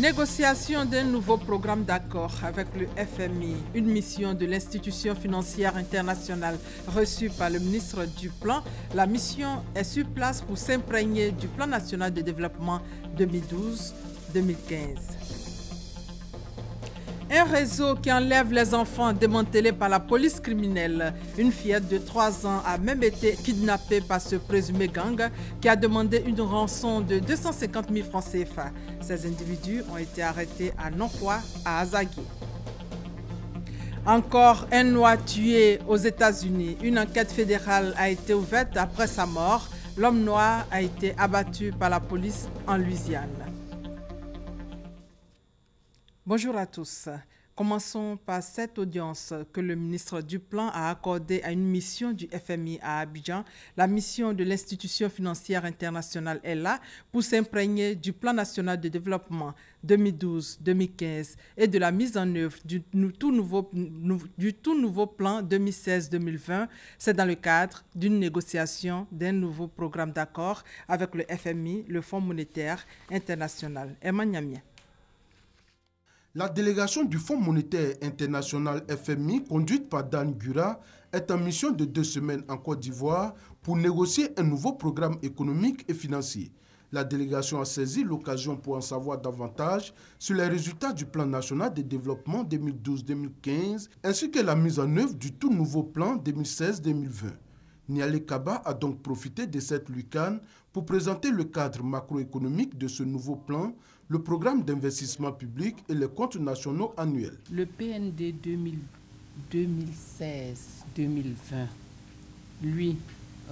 Négociation d'un nouveau programme d'accord avec le FMI, une mission de l'institution financière internationale reçue par le ministre du Plan. La mission est sur place pour s'imprégner du Plan national de développement 2012-2015. Un réseau qui enlève les enfants démantelé par la police criminelle. Une fillette de 3 ans a même été kidnappée par ce présumé gang qui a demandé une rançon de 250 000 francs CFA. Ces individus ont été arrêtés à Nokwa, à Azagué. Encore un Noir tué aux États-Unis. Une enquête fédérale a été ouverte après sa mort. L'homme noir a été abattu par la police en Louisiane. Bonjour à tous. Commençons par cette audience que le ministre du Plan a accordée à une mission du FMI à Abidjan. La mission de l'institution financière internationale est là pour s'imprégner du Plan national de développement 2012-2015 et de la mise en œuvre du tout nouveau plan 2016-2020. C'est dans le cadre d'une négociation d'un nouveau programme d'accord avec le FMI, le Fonds monétaire international. Emma Niamien. La délégation du Fonds monétaire international FMI, conduite par Dan Gura, est en mission de 2 semaines en Côte d'Ivoire pour négocier un nouveau programme économique et financier. La délégation a saisi l'occasion pour en savoir davantage sur les résultats du plan national de développement 2012-2015 ainsi que la mise en œuvre du tout nouveau plan 2016-2020. Nialé Kaba a donc profité de cette lucane pour présenter le cadre macroéconomique de ce nouveau plan, le programme d'investissement public et les comptes nationaux annuels. Le PND 2016-2020, lui,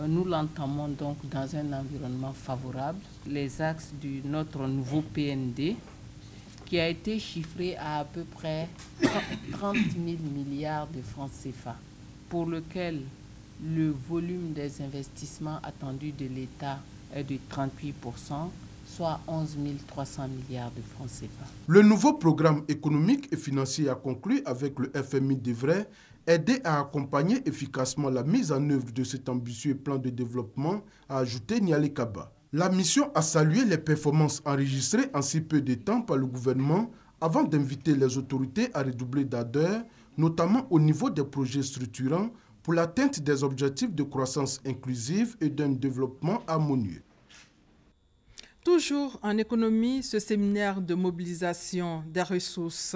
nous l'entamons donc dans un environnement favorable. Les axes de notre nouveau PND, qui a été chiffré à peu près 30 000 milliards de francs CFA, pour lequel le volume des investissements attendus de l'État est de 38%, soit 11 300 milliards de francs CFA. Le nouveau programme économique et financier a conclu avec le FMI devrait aider à accompagner efficacement la mise en œuvre de cet ambitieux plan de développement, a ajouté Nialé Kaba. La mission a salué les performances enregistrées en si peu de temps par le gouvernement avant d'inviter les autorités à redoubler d'ardeur, notamment au niveau des projets structurants pour l'atteinte des objectifs de croissance inclusive et d'un développement harmonieux. Toujours en économie, ce séminaire de mobilisation des ressources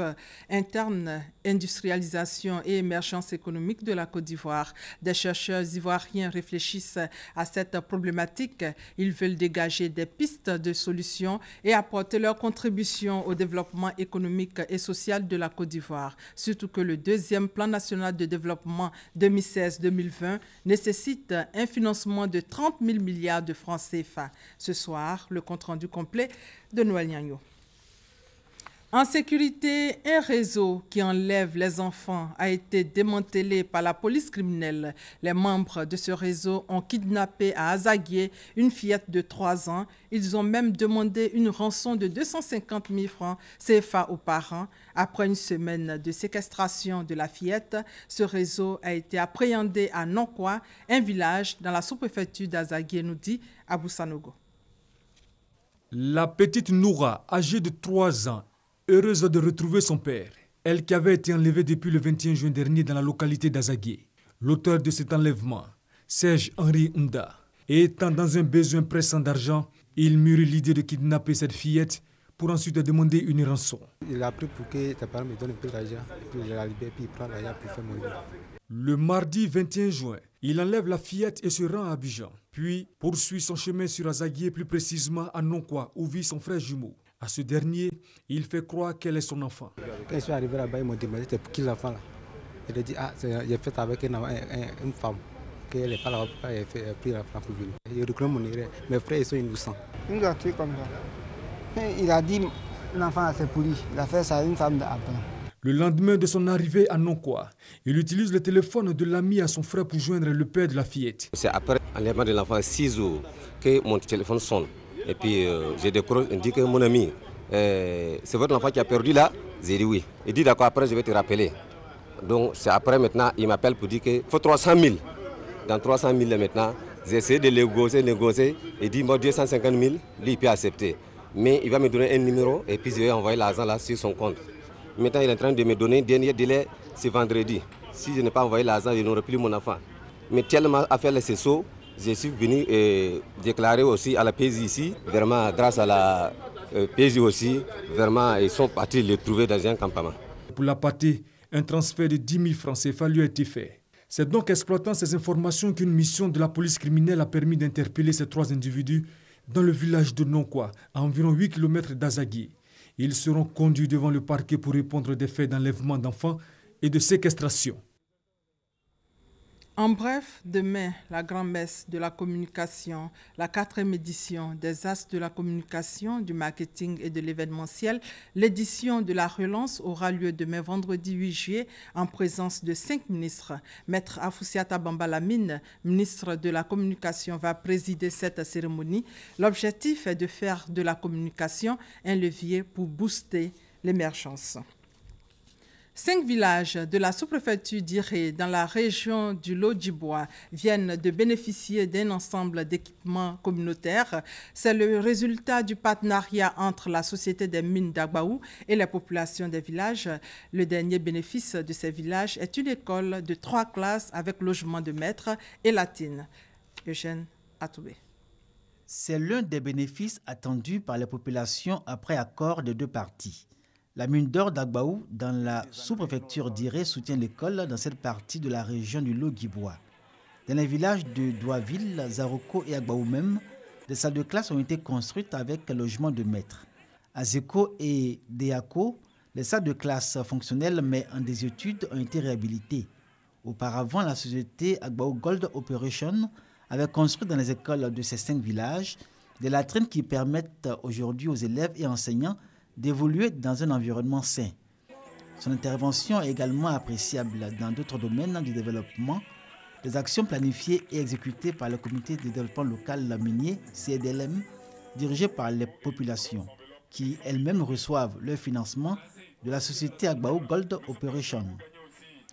internes, industrialisation et émergence économique de la Côte d'Ivoire. Des chercheurs ivoiriens réfléchissent à cette problématique. Ils veulent dégager des pistes de solutions et apporter leur contribution au développement économique et social de la Côte d'Ivoire. Surtout que le deuxième plan national de développement 2016-2020 nécessite un financement de 30 000 milliards de francs CFA. Ce soir, le compte rendu complet de Noël Nyagno. En sécurité, un réseau qui enlève les enfants a été démantelé par la police criminelle. Les membres de ce réseau ont kidnappé à Azagué une fillette de 3 ans. Ils ont même demandé une rançon de 250 000 francs CFA aux parents. Après une semaine de séquestration de la fillette, ce réseau a été appréhendé à Nokwa, un village dans la sous-préfecture d'Azagué, nous dit Abou Sanogo. La petite Noura, âgée de 3 ans, heureuse de retrouver son père, elle qui avait été enlevée depuis le 21 juin dernier dans la localité d'Azagué. L'auteur de cet enlèvement, Serge Henri Nda, étant dans un besoin pressant d'argent, il mûrit l'idée de kidnapper cette fillette pour ensuite demander une rançon. Il a pris pour que tes parents me donnent un peu d'argent, puis je la libère, puis il prend l'argent pour faire mon vie. Le mardi 21 juin, il enlève la fillette et se rend à Abidjan, puis poursuit son chemin sur Azagué, plus précisément à Nokwa, où vit son frère jumeau. À ce dernier, il fait croire qu'elle est son enfant. Quand je suis arrivé là-bas, ils m'ont demandé c'était pour qui l'enfant là. Il a dit j'ai fait avec une femme, qu'elle n'est pas là, elle a pris l'enfant pour venir. Il réclame mon erreur. Mes frères ils sont innocents. Il nous a tué comme ça. Il a dit l'enfant c'est pour lui. Il a fait ça à une femme d'après. Le lendemain de son arrivée à Nokwa, il utilise le téléphone de l'ami à son frère pour joindre le père de la fillette. C'est après l'enlèvement de l'enfant 6 jours que mon téléphone sonne. Et puis j'ai décroché, il dit que mon ami, c'est votre enfant qui a perdu là? J'ai dit oui. Il dit d'accord, après je vais te rappeler. Donc c'est après maintenant, il m'appelle pour dire qu'il faut 300 000. Dans 300 000 maintenant, j'ai essayé de négocier. Il dit moi 250 000, lui il peut accepter. Mais il va me donner un numéro et puis je vais envoyer l'argent là sur son compte. Maintenant, il est en train de me donner un dernier délai, c'est vendredi. Si je n'ai pas envoyé l'argent, je n'aurai plus mon enfant. Mais tellement à faire les CESO, je suis venu déclarer aussi à la PJ ici, vraiment grâce à la PJ aussi, vraiment ils sont partis le trouver dans un campement. Pour la partie, un transfert de 10 000 francs CFA lui a été fait. C'est donc exploitant ces informations qu'une mission de la police criminelle a permis d'interpeller ces 3 individus dans le village de Nonkwa, à environ 8 km d'Azagui. Ils seront conduits devant le parquet pour répondre des faits d'enlèvement d'enfants et de séquestration. En bref, demain, la grand-messe de la communication, la 4e édition des As de la communication, du marketing et de l'événementiel. L'édition de la relance aura lieu demain, vendredi 8 juillet, en présence de 5 ministres. Maître Afoussiata Bambalamine, ministre de la communication, va présider cette cérémonie. L'objectif est de faire de la communication un levier pour booster l'émergence. 5 villages de la sous-préfecture d'Iré dans la région du Lot-Djibois viennent de bénéficier d'un ensemble d'équipements communautaires. C'est le résultat du partenariat entre la Société des mines d'Agbaou et les populations des villages. Le dernier bénéfice de ces villages est une école de 3 classes avec logement de maître et latine. Eugène Atoubé. C'est l'un des bénéfices attendus par les populations après accord des 2 parties. La mine d'or d'Agbaou, dans la sous-préfecture d'Iré, soutient l'école dans cette partie de la région du Lot-Djibois. Dans les villages de Douaville, Zaroko et Agbaou même, des salles de classe ont été construites avec logement de maître. À Zeko et Deako, les salles de classe fonctionnelles mais en désuétude ont été réhabilitées. Auparavant, la société Agbaou Gold Operation avait construit dans les écoles de ces 5 villages des latrines qui permettent aujourd'hui aux élèves et enseignants d'évoluer dans un environnement sain. Son intervention est également appréciable dans d'autres domaines du développement, des actions planifiées et exécutées par le comité de développement local minier, CDLM, dirigé par les populations, qui elles-mêmes reçoivent leur financement de la société Agbaou Gold Operation.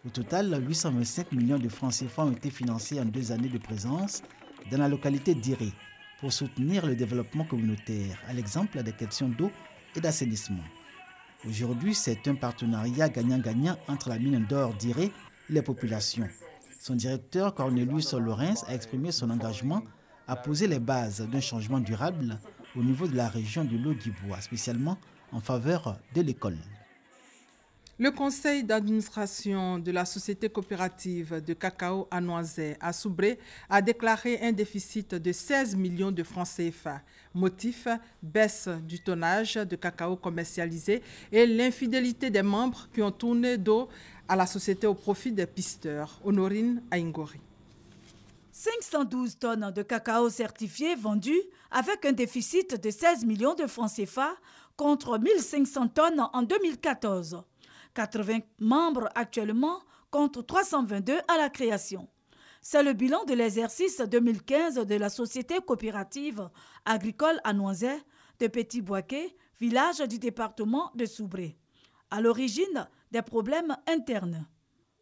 Au total, 825 millions de francs CFA ont été financés en 2 années de présence dans la localité d'Iré pour soutenir le développement communautaire, à l'exemple des questions d'eau et d'assainissement. Aujourd'hui, c'est un partenariat gagnant-gagnant entre la mine d'or d'Iré et les populations. Son directeur, Cornelius Lorenz, a exprimé son engagement à poser les bases d'un changement durable au niveau de la région du Lot-Djibois, spécialement en faveur de l'école. Le conseil d'administration de la société coopérative de cacao à Noisette à Soubré a déclaré un déficit de 16 millions de francs CFA. Motif, baisse du tonnage de cacao commercialisé et l'infidélité des membres qui ont tourné dos à la société au profit des pisteurs. Honorine Aingori. 512 tonnes de cacao certifié vendues avec un déficit de 16 millions de francs CFA contre 1500 tonnes en 2014. 80 membres actuellement contre 322 à la création. C'est le bilan de l'exercice 2015 de la société coopérative agricole à Noisette de Petit-Boaké, village du département de Soubré. À l'origine des problèmes internes.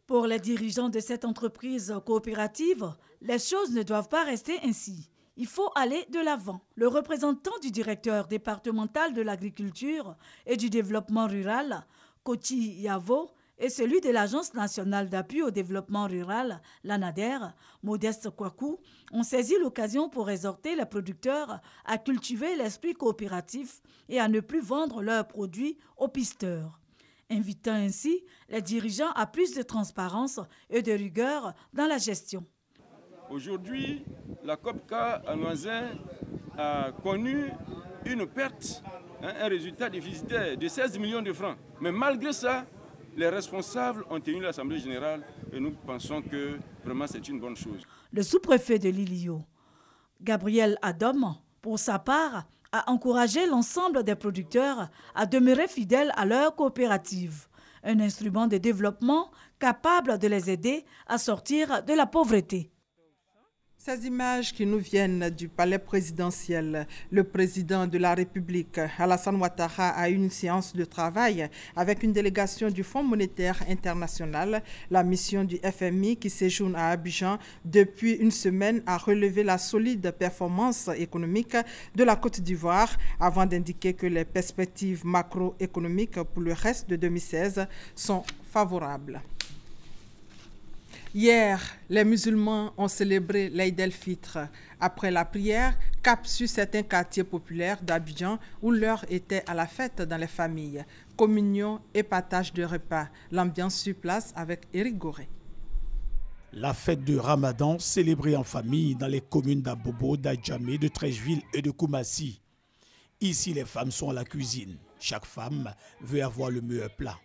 Pour les dirigeants de cette entreprise coopérative, les choses ne doivent pas rester ainsi. Il faut aller de l'avant. Le représentant du directeur départemental de l'agriculture et du développement rural, Kochi Yavo, et celui de l'Agence nationale d'appui au développement rural, l'ANADER, Modeste Kwaku, ont saisi l'occasion pour exhorter les producteurs à cultiver l'esprit coopératif et à ne plus vendre leurs produits aux pisteurs, invitant ainsi les dirigeants à plus de transparence et de rigueur dans la gestion. Aujourd'hui, la COPCA à Noisette a connu une perte, un résultat déficitaire de 16 millions de francs. Mais malgré ça, les responsables ont tenu l'Assemblée générale et nous pensons que vraiment c'est une bonne chose. Le sous-préfet de l'Ilio, Gabriel Adom, pour sa part, a encouragé l'ensemble des producteurs à demeurer fidèles à leur coopérative, un instrument de développement capable de les aider à sortir de la pauvreté. Ces images qui nous viennent du palais présidentiel, le président de la République, Alassane Ouattara, a eu une séance de travail avec une délégation du Fonds monétaire international. La mission du FMI qui séjourne à Abidjan depuis une semaine a relevé la solide performance économique de la Côte d'Ivoire avant d'indiquer que les perspectives macroéconomiques pour le reste de 2016 sont favorables. Hier, les musulmans ont célébré l'Aïd el-Fitr. Après la prière, cap sur certains quartiers populaires d'Abidjan où l'heure était à la fête dans les familles. Communion et partage de repas. L'ambiance sur place avec Éric Goré. La fête de Ramadan célébrée en famille dans les communes d'Abobo, d'Adjamé, de Trècheville et de Koumassi. Ici, les femmes sont à la cuisine. Chaque femme veut avoir le meilleur plat.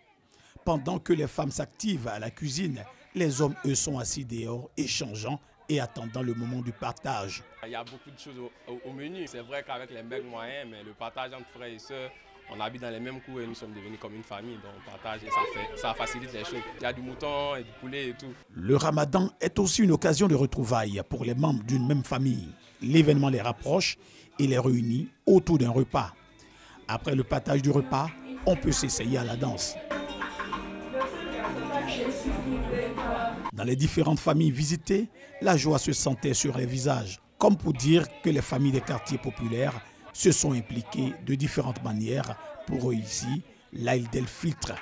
Pendant que les femmes s'activent à la cuisine, les hommes, eux, sont assis dehors, échangeant et attendant le moment du partage. Il y a beaucoup de choses au menu. C'est vrai qu'avec les mecs moyens, mais le partage entre frères et sœurs, on habite dans les mêmes cours et nous sommes devenus comme une famille. Donc on partage et ça facilite les choses. Il y a du mouton et du poulet et tout. Le ramadan est aussi une occasion de retrouvailles pour les membres d'une même famille. L'événement les rapproche et les réunit autour d'un repas. Après le partage du repas, on peut s'essayer à la danse. Dans les différentes familles visitées, la joie se sentait sur les visages, comme pour dire que les familles des quartiers populaires se sont impliquées de différentes manières pour réussir l'Aïd el-Fitr.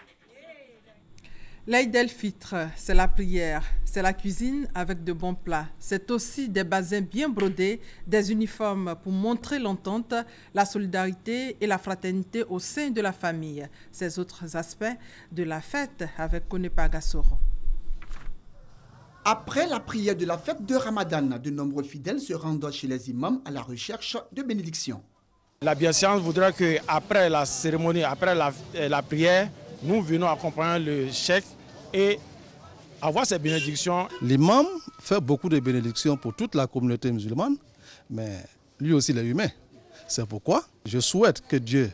L'Aïd el-Fitr, c'est la prière, c'est la cuisine avec de bons plats. C'est aussi des basins bien brodés, des uniformes pour montrer l'entente, la solidarité et la fraternité au sein de la famille. Ces autres aspects de la fête avec Konepa Gassoro. Après la prière de la fête de Ramadan, de nombreux fidèles se rendent chez les imams à la recherche de bénédictions. La bienséance voudra qu'après la cérémonie, après la prière, nous venons accompagner le cheikh et avoir ces bénédictions. L'imam fait beaucoup de bénédictions pour toute la communauté musulmane, mais lui aussi il est humain. C'est pourquoi je souhaite que Dieu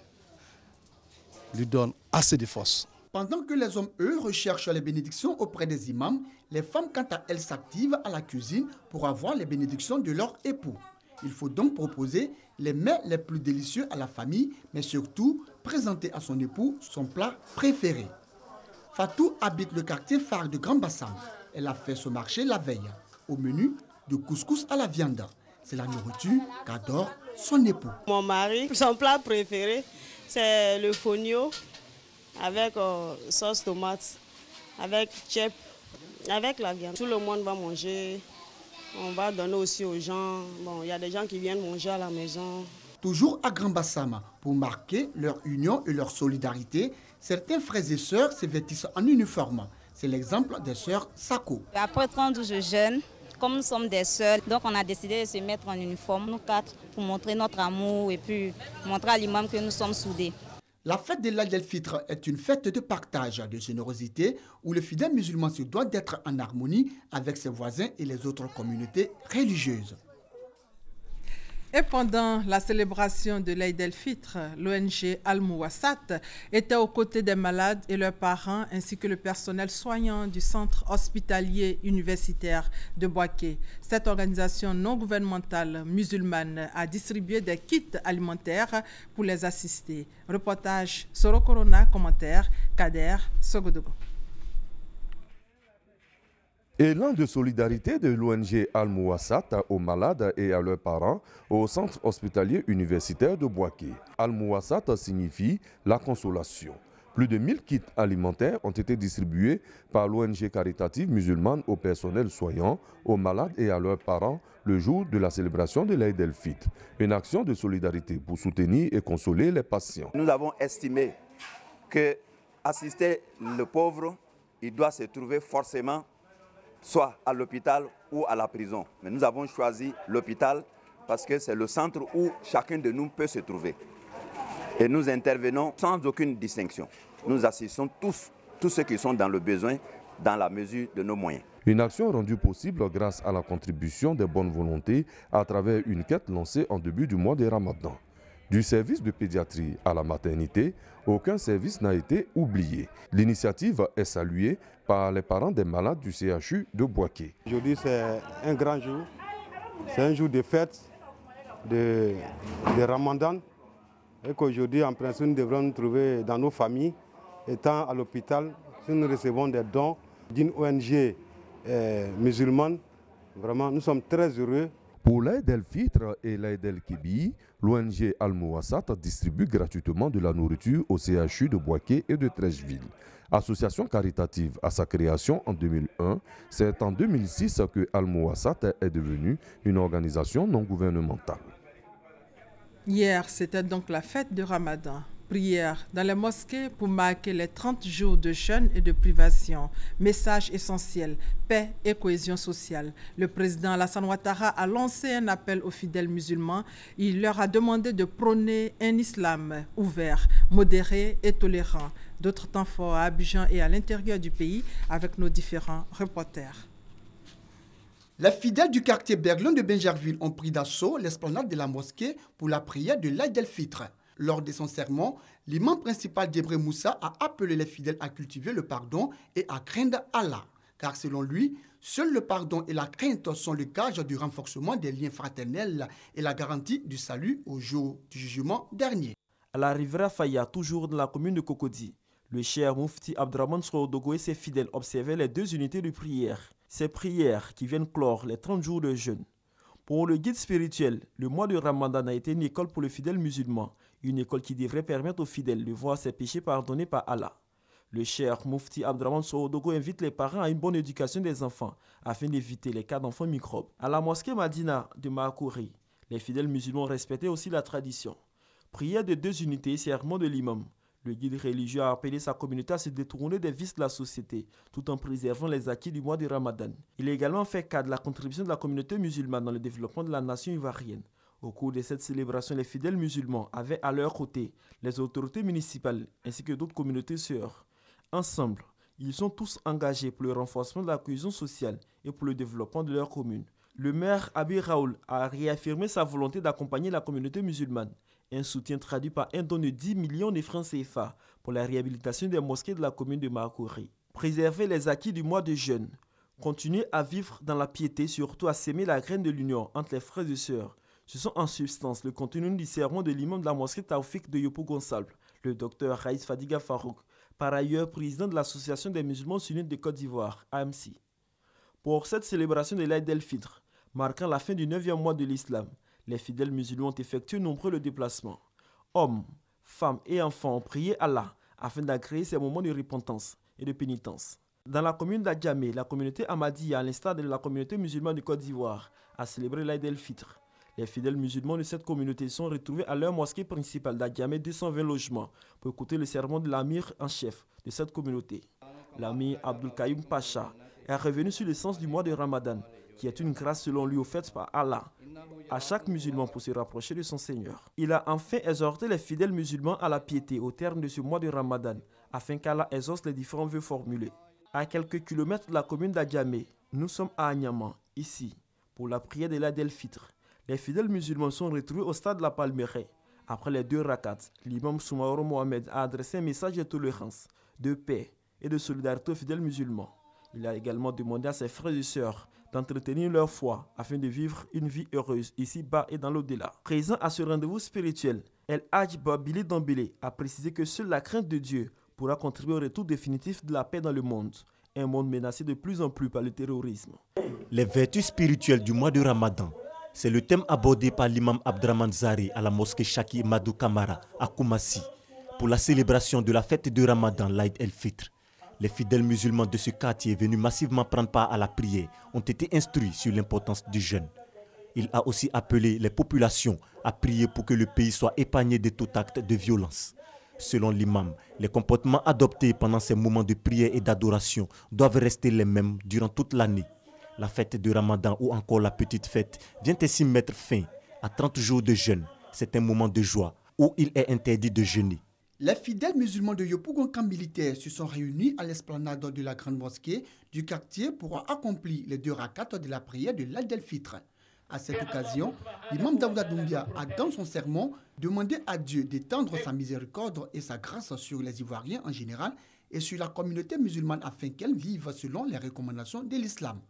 lui donne assez de force. Pendant que les hommes, eux, recherchent les bénédictions auprès des imams, les femmes, quant à elles, s'activent à la cuisine pour avoir les bénédictions de leur époux. Il faut donc proposer les mets les plus délicieux à la famille, mais surtout présenter à son époux son plat préféré. Fatou habite le quartier phare de Grand Bassam. Elle a fait son marché la veille. Au menu, de couscous à la viande. C'est la nourriture qu'adore son époux. Mon mari, son plat préféré, c'est le fonio avec sauce tomate, avec tchèp, avec la viande. Tout le monde va manger. On va donner aussi aux gens. Bon, il y a des gens qui viennent manger à la maison. Toujours à Grand Bassam, pour marquer leur union et leur solidarité, certains frères et sœurs se vêtissent en uniforme. C'est l'exemple des sœurs Sako. Après 30 jours, je jeûne. Comme nous sommes des sœurs, donc on a décidé de se mettre en uniforme, nous quatre, pour montrer notre amour et puis montrer à l'imam que nous sommes soudés. La fête de l'Aïd el-Fitr est une fête de partage, de générosité, où le fidèle musulman se doit d'être en harmonie avec ses voisins et les autres communautés religieuses. Et pendant la célébration de l'Aïd el-Fitr, l'ONG Al-Mouassat était aux côtés des malades et leurs parents, ainsi que le personnel soignant du centre hospitalier universitaire de Boaké. Cette organisation non gouvernementale musulmane a distribué des kits alimentaires pour les assister. Reportage Soro Corona, commentaire Kader Sogodogo. Élan de solidarité de l'ONG Al-Mouassat aux malades et à leurs parents au centre hospitalier universitaire de Boaké. Al-Mouassat signifie la consolation. Plus de 1000 kits alimentaires ont été distribués par l'ONG caritative musulmane au personnel soignant, aux malades et à leurs parents le jour de la célébration de l'Aïd el-Fitr. Une action de solidarité pour soutenir et consoler les patients. Nous avons estimé que assister le pauvre, il doit se trouver forcément soit à l'hôpital ou à la prison. Mais nous avons choisi l'hôpital parce que c'est le centre où chacun de nous peut se trouver. Et nous intervenons sans aucune distinction. Nous assistons tous ceux qui sont dans le besoin, dans la mesure de nos moyens. Une action rendue possible grâce à la contribution des bonnes volontés à travers une quête lancée en début du mois de Ramadan. Du service de pédiatrie à la maternité, aucun service n'a été oublié. L'initiative est saluée par les parents des malades du CHU de Boaké. Aujourd'hui, c'est un grand jour C'est un jour de fête, de Ramadan, et qu'aujourd'hui, en principe, nous devrons nous trouver dans nos familles, étant à l'hôpital, si nous recevons des dons d'une ONG musulmane. Vraiment, nous sommes très heureux. Pour l'Aïd el-Fitr et l'Aïd el-Kibi, l'ONG Al-Mouassat distribue gratuitement de la nourriture au CHU de Bouaké et de Treichville. Association caritative à sa création en 2001, c'est en 2006 que Al-Mouassat est devenue une organisation non gouvernementale. Hier, c'était donc la fête de Ramadan. Prière dans les mosquées pour marquer les 30 jours de jeûne et de privation. Message essentiel, paix et cohésion sociale. Le président Alassane Ouattara a lancé un appel aux fidèles musulmans. Il leur a demandé de prôner un islam ouvert, modéré et tolérant. D'autres temps forts à Abidjan et à l'intérieur du pays avec nos différents reporters. Les fidèles du quartier Berglon de Bingerville ont pris d'assaut l'esplanade de la mosquée pour la prière de l'Aïd el-Fitr. Lors de son sermon, l'imam principal d'Hébré Moussa a appelé les fidèles à cultiver le pardon et à craindre Allah. Car selon lui, seul le pardon et la crainte sont le gage du renforcement des liens fraternels et la garantie du salut au jour du jugement dernier. À la Rivera Faya, toujours dans la commune de Cocody, le cher Moufti Abdraman Sorodogo et ses fidèles observaient les 2 unités de prière. Ces prières qui viennent clore les 30 jours de jeûne. Pour le guide spirituel, le mois de Ramadan a été une école pour le fidèle musulman, une école qui devrait permettre aux fidèles de voir ses péchés pardonnés par Allah. Le cher Moufti Abdraman Sorodogo invite les parents à une bonne éducation des enfants afin d'éviter les cas d'enfants microbes. À la mosquée Madina de Makouri, les fidèles musulmans respectaient aussi la tradition. Prière de 2 unités et sermon de l'imam. Le guide religieux a appelé sa communauté à se détourner des vices de la société tout en préservant les acquis du mois de Ramadan. Il a également fait cas de la contribution de la communauté musulmane dans le développement de la nation ivoirienne. Au cours de cette célébration, les fidèles musulmans avaient à leur côté les autorités municipales ainsi que d'autres communautés sœurs. Ensemble, ils sont tous engagés pour le renforcement de la cohésion sociale et pour le développement de leur commune. Le maire Abi Raoul a réaffirmé sa volonté d'accompagner la communauté musulmane. Un soutien traduit par un don de 10 millions de francs CFA pour la réhabilitation des mosquées de la commune de Makouri. Préserver les acquis du mois de jeûne. Continuer à vivre dans la piété, surtout à s'aimer la graine de l'union entre les frères et sœurs. Ce sont en substance le contenu du sermon de l'imam de la mosquée Taoufik de Yopougonsalve, le docteur Raïs Fadiga Farouk, par ailleurs président de l'association des musulmans sunnites de Côte d'Ivoire, AMC. Pour cette célébration de l'Aïd el-Fitr, marquant la fin du 9e mois de l'islam, les fidèles musulmans ont effectué nombreux déplacements. Hommes, femmes et enfants ont prié Allah afin d'agréer ces moments de repentance et de pénitence. Dans la commune d'Adjamé, la communauté Ahmadiyya, à l'instar de la communauté musulmane de Côte d'Ivoire, a célébré l'Aïd el-Fitr. Les fidèles musulmans de cette communauté sont retrouvés à leur mosquée principale d'Adjamé, 220 logements, pour écouter le sermon de l'amir en chef de cette communauté. L'amir Abdul Kayoum Pacha est revenu sur le sens du mois de Ramadan, qui est une grâce selon lui offerte par Allah à chaque musulman pour se rapprocher de son Seigneur. Il a enfin exhorté les fidèles musulmans à la piété au terme de ce mois de Ramadan, afin qu'Allah exauce les différents vœux formulés. À quelques kilomètres de la commune d'Adjamé, nous sommes à Agnaman, ici, pour la prière de l'Aïd el-Fitr. Les fidèles musulmans sont retrouvés au stade de la Palmeraie. Après les 2 rakats, l'imam Soumaoro Mohamed a adressé un message de tolérance, de paix et de solidarité aux fidèles musulmans. Il a également demandé à ses frères et sœurs d'entretenir leur foi afin de vivre une vie heureuse ici-bas et dans l'au-delà. Présent à ce rendez-vous spirituel, El Hadj Babili Dambélé a précisé que seule la crainte de Dieu pourra contribuer au retour définitif de la paix dans le monde, un monde menacé de plus en plus par le terrorisme. Les vertus spirituelles du mois de Ramadan, c'est le thème abordé par l'imam Abdraman Zari à la mosquée Chaki Madou Kamara à Koumassi pour la célébration de la fête de Ramadan, l'Aïd el-Fitr. Les fidèles musulmans de ce quartier venus massivement prendre part à la prière ont été instruits sur l'importance du jeûne. Il a aussi appelé les populations à prier pour que le pays soit épargné de tout acte de violence. Selon l'imam, les comportements adoptés pendant ces moments de prière et d'adoration doivent rester les mêmes durant toute l'année. La fête de Ramadan ou encore la petite fête vient ainsi mettre fin à 30 jours de jeûne. C'est un moment de joie où il est interdit de jeûner. Les fidèles musulmans de Yopougon camp militaire se sont réunis à l'esplanade de la grande mosquée du quartier pour accomplir les 2 rakats de la prière de l'Aïd el-Fitr. À cette occasion, l'imam Daouda Doumbia a dans son sermon demandé à Dieu d'étendre sa miséricorde et sa grâce sur les Ivoiriens en général et sur la communauté musulmane afin qu'elle vive selon les recommandations de l'islam.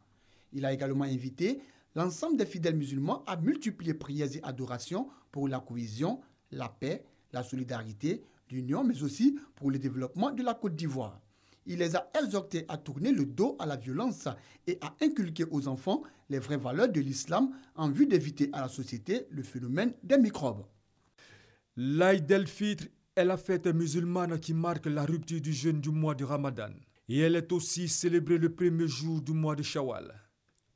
Il a également invité L'ensemble des fidèles musulmans a multiplié prières et adorations pour la cohésion, la paix, la solidarité, l'union, mais aussi pour le développement de la Côte d'Ivoire. Il les a exhortés à tourner le dos à la violence et à inculquer aux enfants les vraies valeurs de l'islam en vue d'éviter à la société le phénomène des microbes. L'Aïd el-Fitr est la fête musulmane qui marque la rupture du jeûne du mois de Ramadan. Et elle est aussi célébrée le premier jour du mois de Shawwal.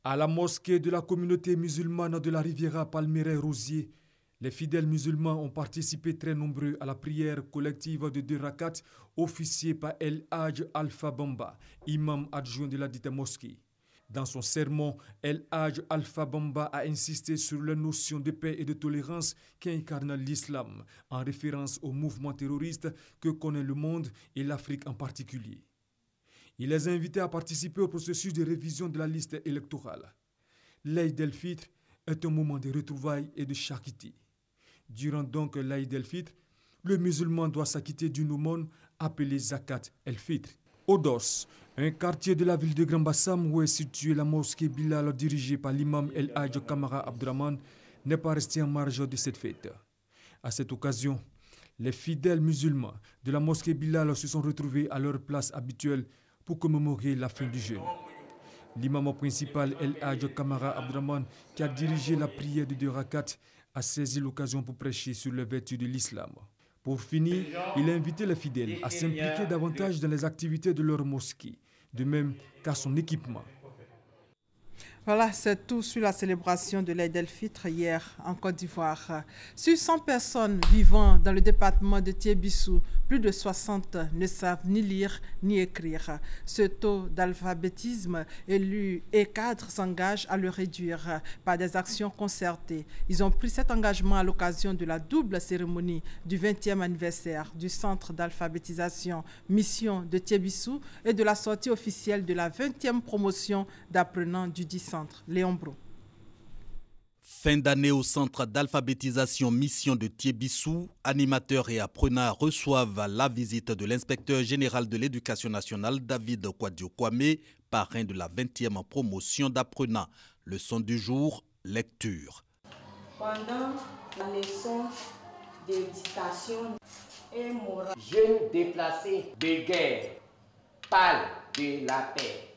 À la mosquée de la communauté musulmane de la Riviera Palmeraie-Rosier, les fidèles musulmans ont participé très nombreux à la prière collective de 2 rakats officiée par El Hadj Alpha Bamba, imam adjoint de la dite mosquée. Dans son sermon, El Hadj Alpha Bamba a insisté sur la notion de paix et de tolérance qu'incarne l'islam, en référence au mouvement terroriste que connaît le monde et l'Afrique en particulier. Il les a invités à participer au processus de révision de la liste électorale. L'Aïd el-Fitr est un moment de retrouvailles et de charité. Durant donc l'Aïd el-Fitr, le musulman doit s'acquitter d'une aumône appelée Zakat el-Fitr. Au Dos, un quartier de la ville de Grand Bassam où est située la mosquée Bilal dirigée par l'imam El Hadj Kamara Abdraman, n'est pas resté en marge de cette fête. À cette occasion, les fidèles musulmans de la mosquée Bilal se sont retrouvés à leur place habituelle pour commémorer la fin du jeûne. L'imam principal El Hadj Kamara Abdraman, qui a dirigé la prière de 2 rakats, a saisi l'occasion pour prêcher sur les vertus de l'islam. Pour finir, il a invité les fidèles à s'impliquer davantage dans les activités de leur mosquée, de même qu'à son équipement. Voilà, c'est tout sur la célébration de l'Aïd el-Fitr hier en Côte d'Ivoire. Sur 100 personnes vivant dans le département de Thiébissou, plus de 60 ne savent ni lire ni écrire. Ce taux d'alphabétisme, élus et cadres s'engagent à le réduire par des actions concertées. Ils ont pris cet engagement à l'occasion de la double cérémonie du 20e anniversaire du centre d'alphabétisation Mission de Thiébissou et de la sortie officielle de la 20e promotion d'apprenants du dit centre. Léon Bro. Fin d'année au centre d'alphabétisation Mission de Thiébissou, animateurs et apprenants reçoivent la visite de l'inspecteur général de l'éducation nationale David Kwadio Kwame, parrain de la 20e promotion d'apprenants. Leçon du jour, lecture. Pendant la leçon d'éducation et morale, jeunes déplacés de guerre, parlent de la paix.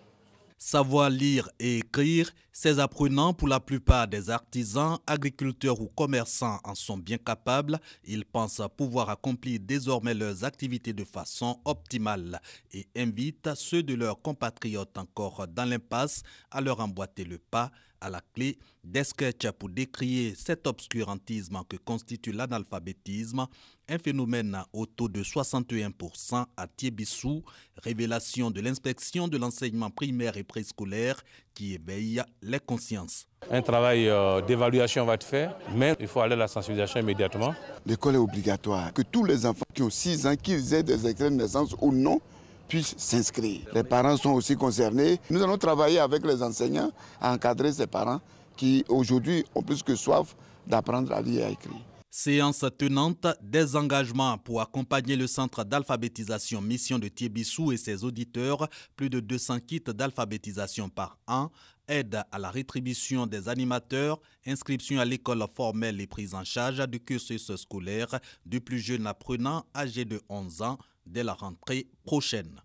Savoir lire et écrire, ces apprenants, pour la plupart des artisans, agriculteurs ou commerçants, en sont bien capables. Ils pensent pouvoir accomplir désormais leurs activités de façon optimale et invitent ceux de leurs compatriotes encore dans l'impasse à leur emboîter le pas. À la clé, des sketchs pour décrier cet obscurantisme que constitue l'analphabétisme, un phénomène au taux de 61% à Thiébissou, révélation de l'inspection de l'enseignement primaire et préscolaire qui éveille les consciences. Un travail d'évaluation va être fait, mais il faut aller à la sensibilisation immédiatement. L'école est obligatoire, que tous les enfants qui ont 6 ans, qu'ils aient des extraits de naissance ou non, puissent s'inscrire. Les parents sont aussi concernés. Nous allons travailler avec les enseignants à encadrer ces parents qui aujourd'hui ont plus que soif d'apprendre à lire et à écrire. Séance tenante, des engagements pour accompagner le centre d'alphabétisation Mission de Thiébissou et ses auditeurs, plus de 200 kits d'alphabétisation par an, aide à la rétribution des animateurs, inscription à l'école formelle et prise en charge du cursus scolaire du plus jeune apprenant âgé de 11 ans dès la rentrée prochaine.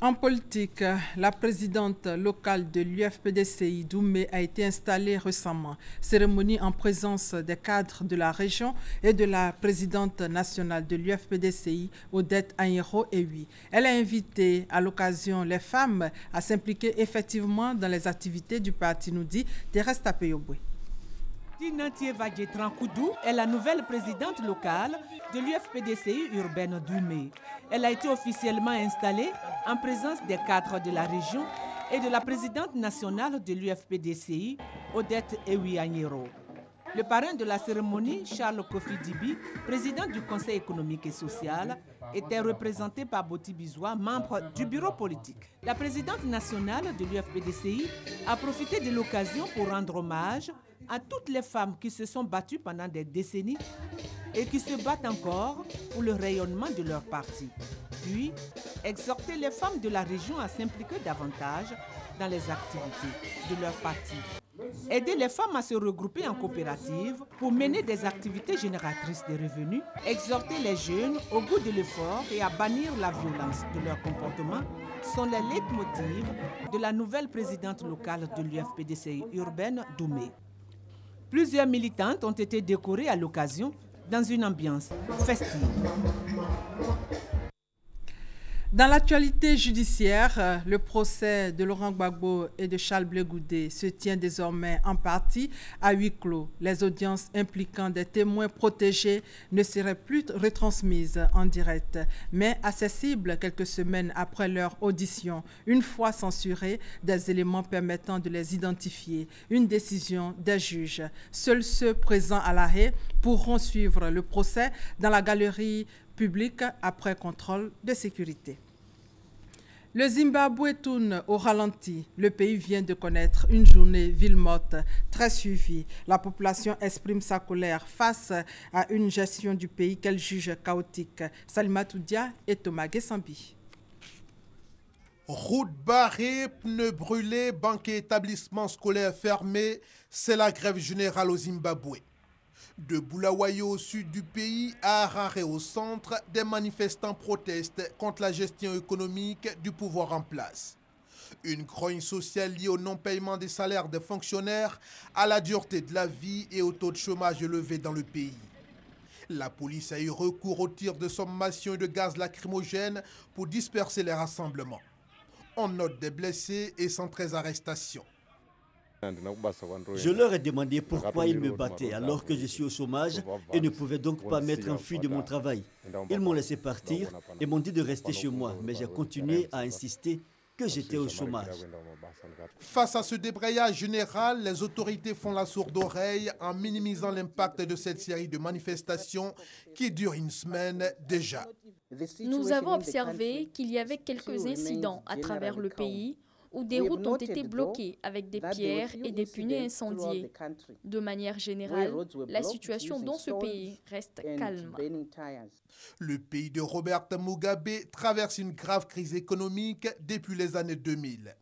En politique, la présidente locale de l'UFPDCI, Doumé, a été installée récemment. Cérémonie en présence des cadres de la région et de la présidente nationale de l'UFPDCI, Odette Anyero Ewi. Elle a invité à l'occasion les femmes à s'impliquer effectivement dans les activités du parti, nous dit Thérèse Tapeyoboué. Tinantieva Djetran-Koudou est la nouvelle présidente locale de l'UFPDCI urbaine Doumé. Elle a été officiellement installée en présence des cadres de la région et de la présidente nationale de l'UFPDCI, Odette Ewi Anyero. Le parrain de la cérémonie, Charles Kofi Dibi, président du Conseil économique et social, était représenté par Boti Bizoua, membre du bureau politique. La présidente nationale de l'UFPDCI a profité de l'occasion pour rendre hommage à toutes les femmes qui se sont battues pendant des décennies et qui se battent encore pour le rayonnement de leur parti. Puis, exhorter les femmes de la région à s'impliquer davantage dans les activités de leur parti. aider les femmes à se regrouper en coopérative pour mener des activités génératrices de revenus, exhorter les jeunes au goût de l'effort et à bannir la violence de leur comportement sont les leitmotivs de la nouvelle présidente locale de l'UFPDCI urbaine, Doumé. Plusieurs militantes ont été décorées à l'occasion dans une ambiance festive. Dans l'actualité judiciaire, le procès de Laurent Gbagbo et de Charles Blé Goudé se tient désormais en partie à huis clos. Les audiences impliquant des témoins protégés ne seraient plus retransmises en direct, mais accessibles quelques semaines après leur audition, une fois censurés des éléments permettant de les identifier. Une décision des juges. Seuls ceux présents à l'arrêt pourront suivre le procès dans la galerie public après contrôle de sécurité. Le Zimbabwe tourne au ralenti. Le pays vient de connaître une journée ville morte très suivie. La population exprime sa colère face à une gestion du pays qu'elle juge chaotique. Salimatou Dia et Thomas Gessambi. Routes barrées, pneus brûlés, banques et établissements scolaires fermés, c'est la grève générale au Zimbabwe. De Bulawayo au sud du pays à Harare au centre, des manifestants protestent contre la gestion économique du pouvoir en place. Une grogne sociale liée au non-paiement des salaires des fonctionnaires, à la dureté de la vie et au taux de chômage élevé dans le pays. La police a eu recours aux tirs de sommation et de gaz lacrymogène pour disperser les rassemblements. On note des blessés et 113 arrestations. Je leur ai demandé pourquoi ils me battaient alors que je suis au chômage et ne pouvais donc pas mettre en fuite de mon travail. Ils m'ont laissé partir et m'ont dit de rester chez moi, mais j'ai continué à insister que j'étais au chômage. Face à ce débrayage général, les autorités font la sourde oreille en minimisant l'impact de cette série de manifestations qui dure une semaine déjà. Nous avons observé qu'il y avait quelques incidents à travers le pays où des routes ont été bloquées avec des pierres et des punais incendiés. De manière générale, la situation dans ce pays reste calme. Le pays de Robert Mugabe traverse une grave crise économique depuis les années 2000.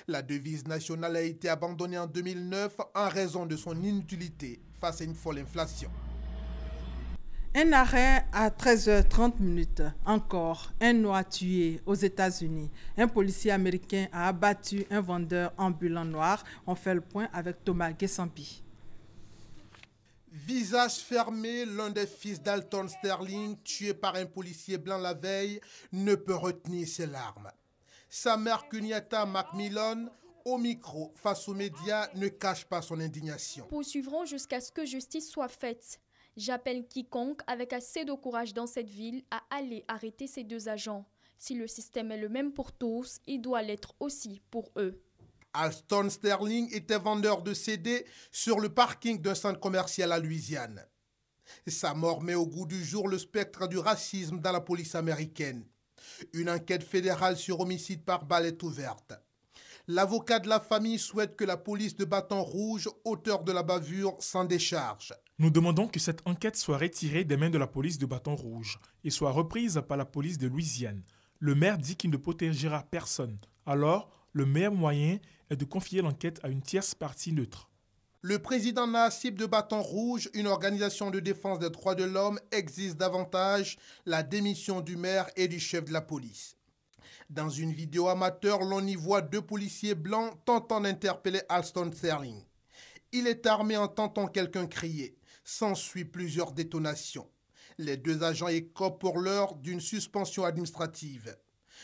La devise nationale a été abandonnée en 2009 en raison de son inutilité face à une folle inflation. Un arrêt à 13h30. Encore un noir tué aux États-Unis. Un policier américain a abattu un vendeur ambulant noir. On fait le point avec Thomas Gessambi. Visage fermé, l'un des fils d'Alton Sterling, tué par un policier blanc la veille, ne peut retenir ses larmes. Sa mère Kunyata Macmillan, au micro, face aux médias, ne cache pas son indignation. Poursuivrons jusqu'à ce que justice soit faite. J'appelle quiconque avec assez de courage dans cette ville à aller arrêter ces deux agents. Si le système est le même pour tous, il doit l'être aussi pour eux. Alton Sterling était vendeur de CD sur le parking d'un centre commercial à Louisiane. Sa mort met au goût du jour le spectre du racisme dans la police américaine. Une enquête fédérale sur homicide par balle est ouverte. L'avocat de la famille souhaite que la police de Bâton Rouge, auteur de la bavure, s'en décharge. Nous demandons que cette enquête soit retirée des mains de la police de Bâton Rouge et soit reprise par la police de Louisiane. Le maire dit qu'il ne protégera personne. Alors, le meilleur moyen est de confier l'enquête à une tierce partie neutre. Le président Nassib de Bâton Rouge, une organisation de défense des droits de l'homme, exige davantage la démission du maire et du chef de la police. Dans une vidéo amateur, l'on y voit deux policiers blancs tentant d'interpeller Alton Sterling. Il est armé en tentant quelqu'un crier. S'ensuit plusieurs détonations. Les deux agents écopent pour l'heure d'une suspension administrative.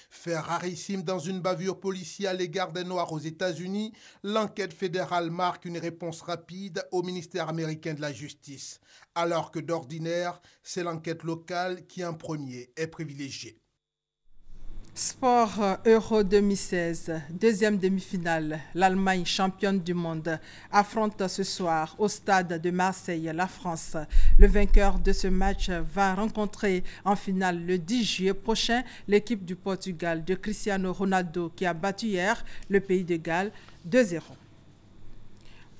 Fait rarissime dans une bavure policière à l'égard des Noirs aux États-Unis, l'enquête fédérale marque une réponse rapide au ministère américain de la Justice, alors que d'ordinaire, c'est l'enquête locale qui en premier est privilégiée. Sport Euro 2016, deuxième demi-finale. L'Allemagne, championne du monde, affronte ce soir au stade de Marseille la France. Le vainqueur de ce match va rencontrer en finale le 10 juillet prochain l'équipe du Portugal de Cristiano Ronaldo qui a battu hier le pays de Galles 2-0.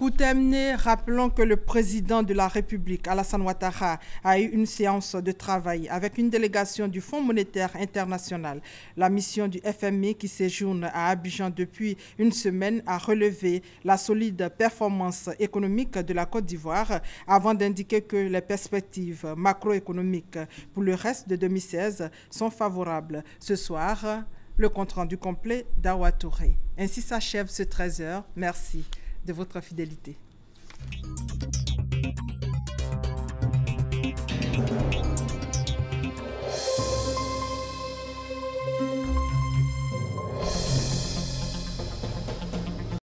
Pour terminer, rappelons que le président de la République, Alassane Ouattara, a eu une séance de travail avec une délégation du Fonds monétaire international. La mission du FMI qui séjourne à Abidjan depuis une semaine a relevé la solide performance économique de la Côte d'Ivoire avant d'indiquer que les perspectives macroéconomiques pour le reste de 2016 sont favorables. Ce soir, le compte-rendu complet d'Awa Touré. Ainsi s'achève ce 13h. Merci de votre fidélité.